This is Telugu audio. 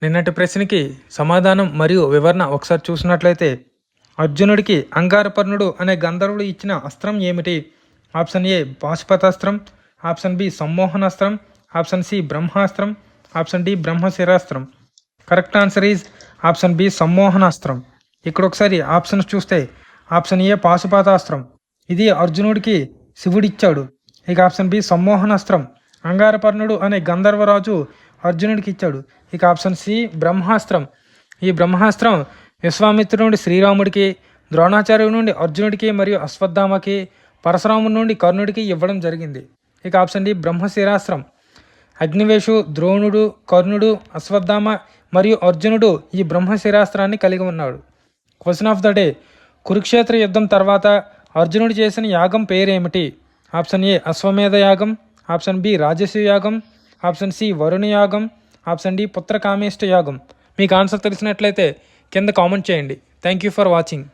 నిన్నటి ప్రశ్నకి సమాధానం మరియు వివరణ ఒకసారి చూసినట్లయితే, అర్జునుడికి అంగారపర్ణుడు అనే గంధర్వుడు ఇచ్చిన అస్త్రం ఏమిటి? ఆప్షన్ ఏ పాశుపతాస్త్రం, ఆప్షన్ బి సమ్మోహనాస్త్రం, ఆప్షన్ సి బ్రహ్మాస్త్రం, ఆప్షన్ డి బ్రహ్మశిరాస్త్రం. Correct answer is option B సమ్మోహనాస్త్రం. ఇక్కడ ఒకసారి ఆప్షన్స్ చూస్తే ఆప్షన్ ఏ పాశుపతాస్త్రం, ఇది అర్జునుడికి శివుడిచ్చాడు. ఇక ఆప్షన్ బి సమ్మోహనాస్త్రం, అంగారపర్ణుడు అనే గంధర్వరాజు అర్జునుడికి ఇచ్చాడు. ఇక ఆప్షన్ సి బ్రహ్మాస్త్రం, ఈ బ్రహ్మాస్త్రం విశ్వామిత్రుడి నుండి శ్రీరాముడికి, ద్రోణాచార్యుడి నుండి అర్జునుడికి మరియు అశ్వత్థామకి, పరశురాముడి నుండి కర్ణుడికి ఇవ్వడం జరిగింది. ఇక ఆప్షన్ డి బ్రహ్మశిరాస్త్రం, అగ్నివేశు, ద్రోణుడు, కర్ణుడు, అశ్వత్థామ మరియు అర్జునుడు ఈ బ్రహ్మశిరాస్త్రాన్ని కలిగి ఉన్నాడు. Question of the day, Kurukshetra యుద్ధం తర్వాత అర్జునుడు చేసిన యాగం పేరేమిటి? ఆప్షన్ ఏ అశ్వమేధ యాగం, ఆప్షన్ బి రాజసూయ యాగం, ఆప్షన్ సి వరుణ యాగం, ఆప్షన్ డి పుత్రకామేష్ట యాగం. మీకు ఆన్సర్ తెలిసినట్లయితే కింద కామెంట్ చేయండి. Thank you for watching.